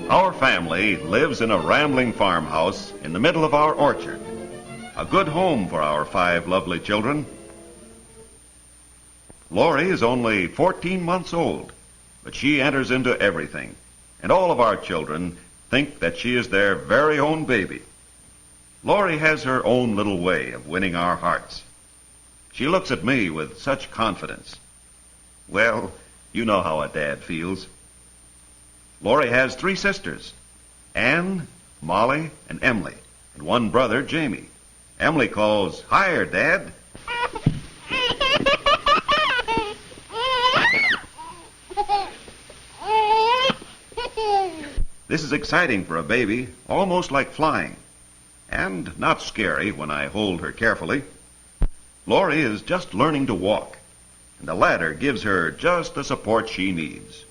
Our family lives in a rambling farmhouse in the middle of our orchard. A good home for our 5 lovely children. Lori is only 14 months old, but she enters into everything, and all of our children think that she is their very own baby. Lori has her own little way of winning our hearts. She looks at me with such confidence. Well, you know how a dad feels. Lori has 3 sisters, Anne, Molly, and Emily, and 1 brother, Jamie. Emily calls, "Hiya, Dad." This is exciting for a baby, almost like flying, and not scary when I hold her carefully. Lori is just learning to walk, and the ladder gives her just the support she needs.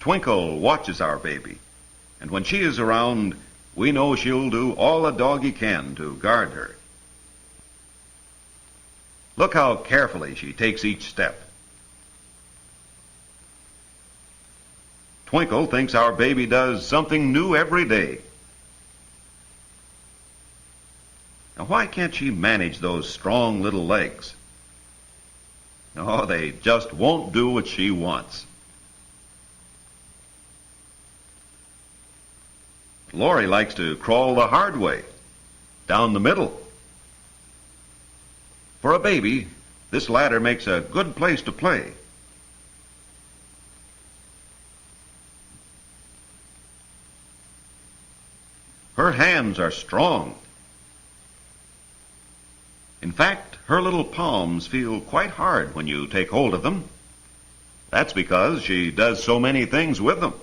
Twinkle watches our baby, and when she is around, we know she'll do all a doggy can to guard her. Look how carefully she takes each step. Twinkle thinks our baby does something new every day. Now, why can't she manage those strong little legs? No, they just won't do what she wants. Lori likes to crawl the hard way, down the middle. For a baby, this ladder makes a good place to play. Her hands are strong. In fact, her little palms feel quite hard when you take hold of them. That's because she does so many things with them.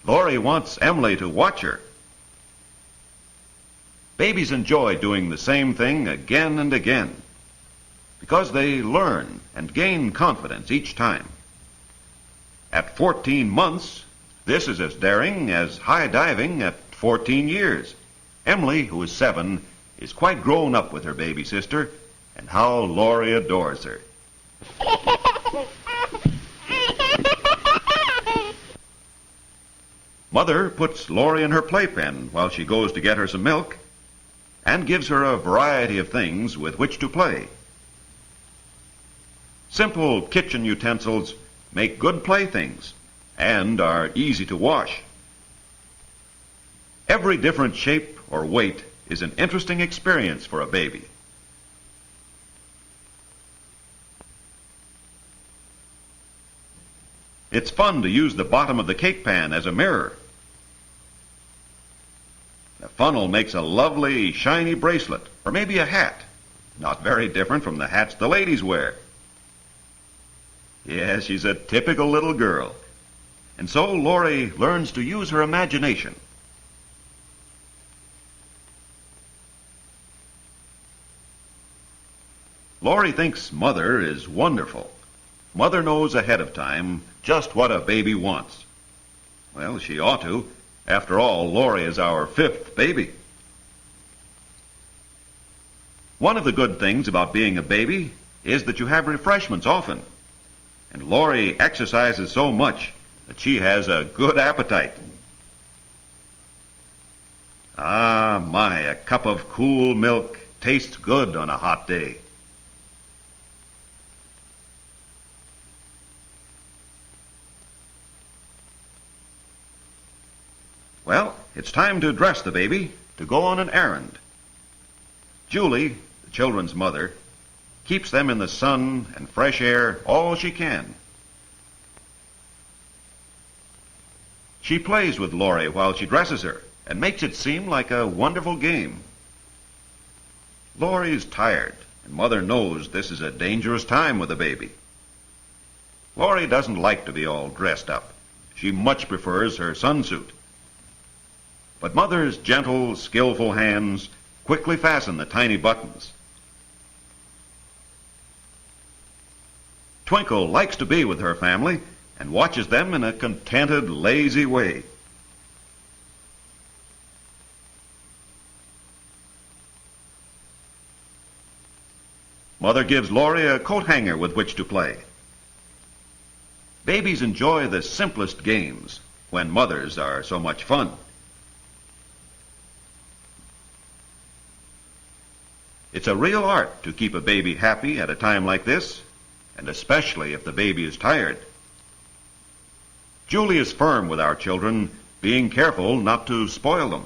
Lori wants Emily to watch her. Babies enjoy doing the same thing again and again because they learn and gain confidence each time. At 14 months, this is as daring as high diving at 14 years. Emily, who is 7, is quite grown up with her baby sister, and how Lori adores her. Mother puts Lori in her playpen while she goes to get her some milk and gives her a variety of things with which to play. Simple kitchen utensils make good playthings and are easy to wash. Every different shape or weight is an interesting experience for a baby. It's fun to use the bottom of the cake pan as a mirror. The funnel makes a lovely, shiny bracelet, or maybe a hat, not very different from the hats the ladies wear. Yes, she's a typical little girl. And so Lori learns to use her imagination. Lori thinks Mother is wonderful. Mother knows ahead of time just what a baby wants. Well, she ought to. After all, Lori is our 5th baby. One of the good things about being a baby is that you have refreshments often. And Lori exercises so much that she has a good appetite. Ah, my, a cup of cool milk tastes good on a hot day. Well, it's time to dress the baby to go on an errand. Julie, the children's mother, keeps them in the sun and fresh air all she can. She plays with Lori while she dresses her and makes it seem like a wonderful game. Lori's tired, and Mother knows this is a dangerous time with a baby. Lori doesn't like to be all dressed up. She much prefers her sunsuit. But Mother's gentle, skillful hands quickly fasten the tiny buttons. Twinkle likes to be with her family and watches them in a contented, lazy way. Mother gives Lori a coat hanger with which to play. Babies enjoy the simplest games when mothers are so much fun. It's a real art to keep a baby happy at a time like this, and especially if the baby is tired. Julie is firm with our children, being careful not to spoil them.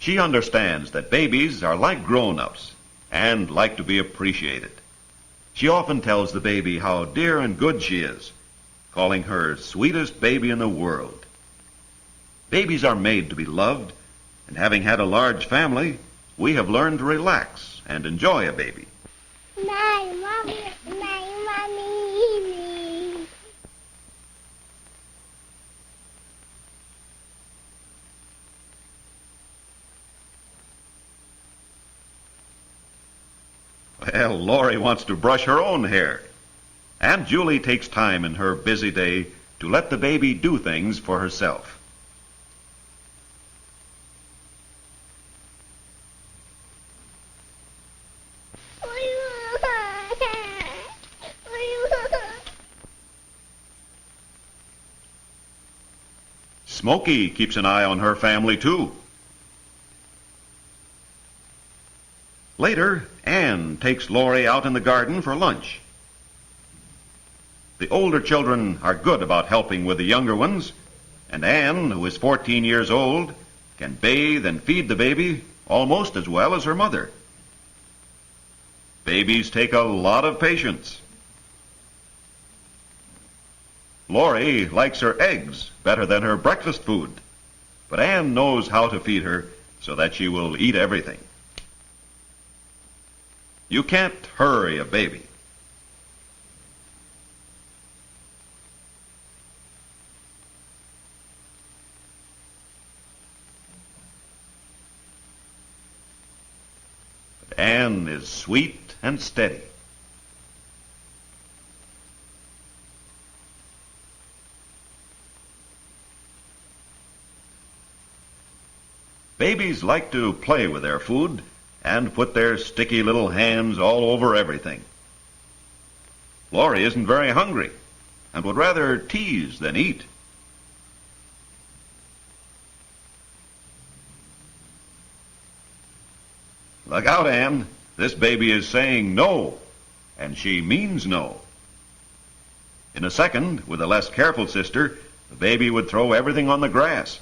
She understands that babies are like grown-ups and like to be appreciated. She often tells the baby how dear and good she is, calling her sweetest baby in the world. Babies are made to be loved, and having had a large family, we have learned to relax and enjoy a baby. My mommy. Well, Lori wants to brush her own hair. Aunt Julie takes time in her busy day to let the baby do things for herself. Smokey keeps an eye on her family, too. Later, Anne takes Lori out in the garden for lunch. The older children are good about helping with the younger ones, and Anne, who is 14 years old, can bathe and feed the baby almost as well as her mother. Babies take a lot of patience. Lori likes her eggs better than her breakfast food, but Anne knows how to feed her so that she will eat everything. You can't hurry a baby. But Anne is sweet and steady. Babies like to play with their food and put their sticky little hands all over everything. Lori isn't very hungry and would rather tease than eat. Look out, Anne. This baby is saying no, and she means no. In a second, with a less careful sister, the baby would throw everything on the grass,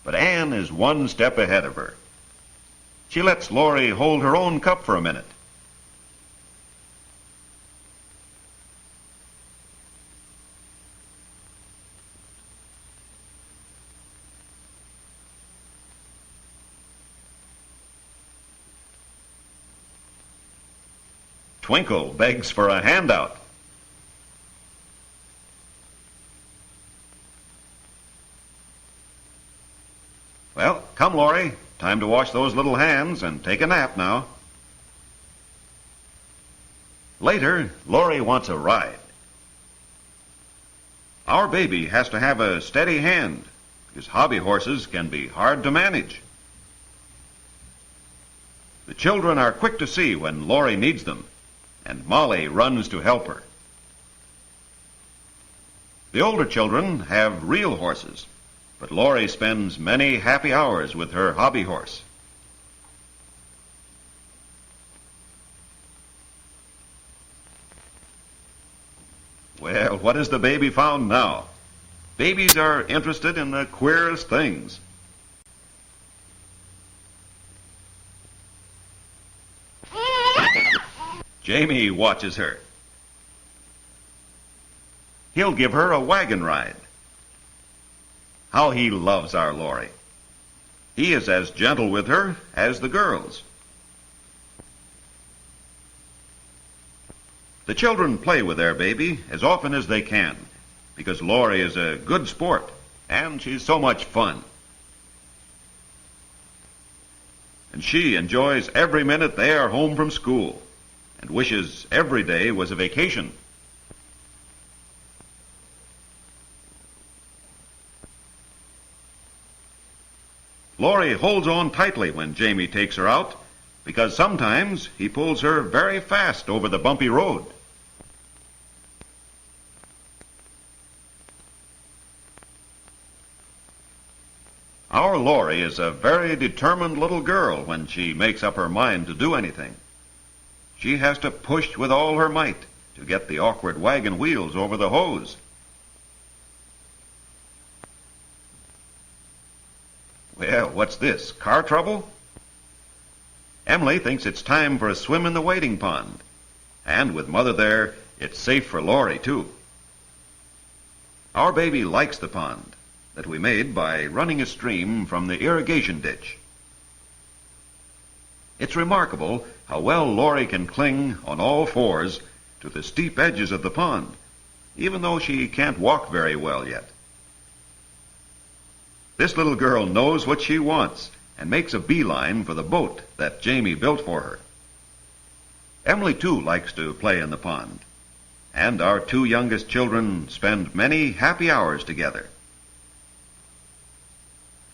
but Anne is one step ahead of her. She lets Lori hold her own cup for a minute. Twinkle begs for a handout. Well, come, Lori. Time to wash those little hands and take a nap now. Later, Lori wants a ride. Our baby has to have a steady hand, because hobby horses can be hard to manage. The children are quick to see when Lori needs them, and Molly runs to help her. The older children have real horses, but Lori spends many happy hours with her hobby horse. Well, what has the baby found now? Babies are interested in the queerest things. Jamie watches her. He'll give her a wagon ride. How he loves our Lori. He is as gentle with her as the girls. The children play with their baby as often as they can because Lori is a good sport and she's so much fun. And she enjoys every minute they are home from school and wishes every day was a vacation. Lori holds on tightly when Jamie takes her out because sometimes he pulls her very fast over the bumpy road. Our Lori is a very determined little girl when she makes up her mind to do anything. She has to push with all her might to get the awkward wagon wheels over the hose. Well, what's this? Car trouble? Emily thinks it's time for a swim in the wading pond. And with Mother there, it's safe for Lori, too. Our baby likes the pond that we made by running a stream from the irrigation ditch. It's remarkable how well Lori can cling on all fours to the steep edges of the pond, even though she can't walk very well yet. This little girl knows what she wants and makes a beeline for the boat that Jamie built for her. Emily, too, likes to play in the pond, and our two youngest children spend many happy hours together.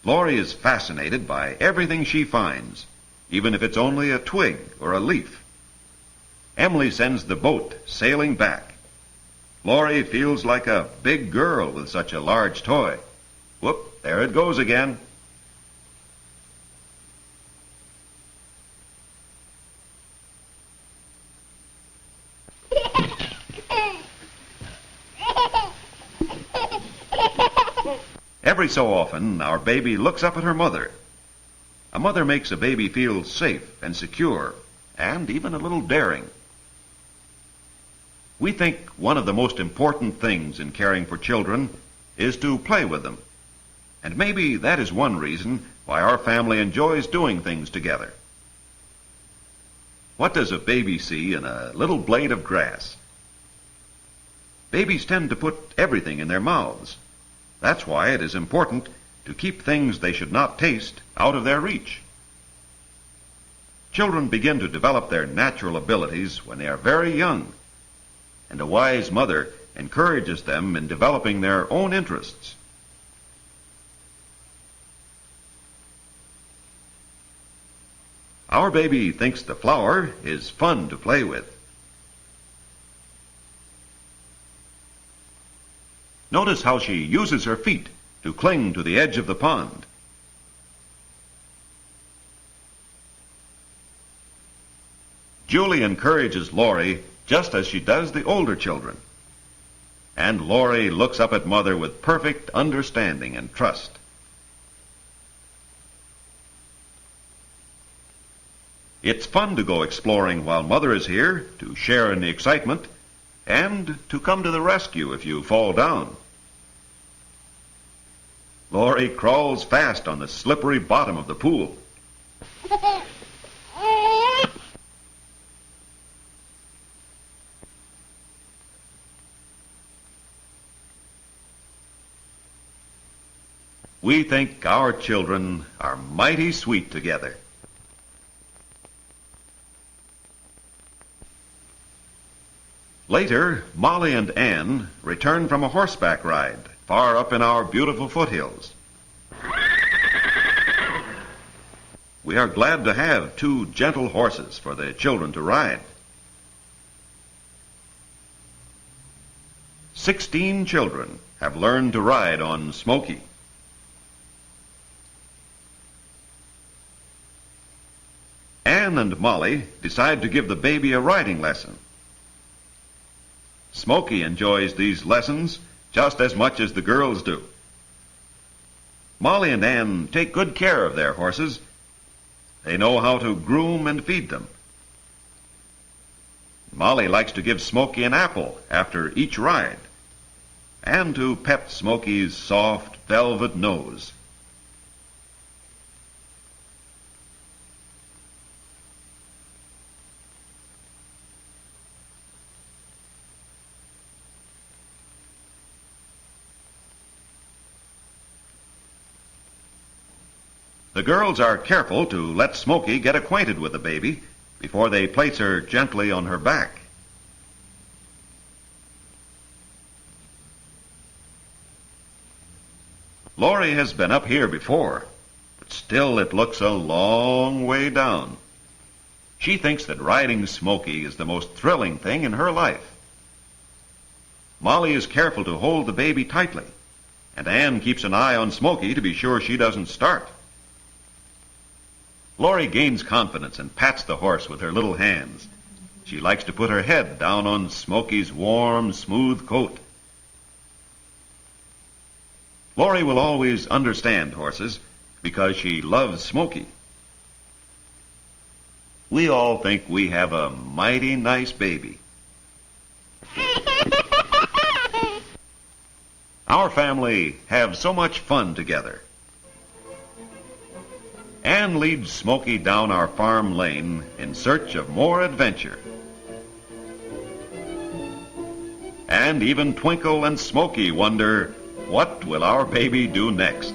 Lori is fascinated by everything she finds, even if it's only a twig or a leaf. Emily sends the boat sailing back. Lori feels like a big girl with such a large toy. Whoop, there it goes again. Every so often, our baby looks up at her mother. A mother makes a baby feel safe and secure, and even a little daring. We think one of the most important things in caring for children is to play with them. And maybe that is one reason why our family enjoys doing things together. What does a baby see in a little blade of grass? Babies tend to put everything in their mouths. That's why it is important to keep things they should not taste out of their reach. Children begin to develop their natural abilities when they are very young, and a wise mother encourages them in developing their own interests. Our baby thinks the flower is fun to play with. Notice how she uses her feet to cling to the edge of the pond. Julie encourages Lori just as she does the older children. And Lori looks up at Mother with perfect understanding and trust. It's fun to go exploring while Mother is here to share in the excitement and to come to the rescue if you fall down. Lori crawls fast on the slippery bottom of the pool. We think our children are mighty sweet together. Later, Molly and Ann return from a horseback ride far up in our beautiful foothills. We are glad to have two gentle horses for the children to ride. 16 children have learned to ride on Smoky. Ann and Molly decide to give the baby a riding lesson. Smoky enjoys these lessons just as much as the girls do. Molly and Ann take good care of their horses. They know how to groom and feed them. Molly likes to give Smoky an apple after each ride and to pet Smoky's soft velvet nose. The girls are careful to let Smoky get acquainted with the baby before they place her gently on her back. Lori has been up here before, but still it looks a long way down. She thinks that riding Smoky is the most thrilling thing in her life. Molly is careful to hold the baby tightly, and Ann keeps an eye on Smoky to be sure she doesn't start. Lori gains confidence and pats the horse with her little hands. She likes to put her head down on Smoky's warm, smooth coat. Lori will always understand horses because she loves Smoky. We all think we have a mighty nice baby. Our family have so much fun together. Ann leads Smoky down our farm lane in search of more adventure. And even Twinkle and Smoky wonder, what will our baby do next?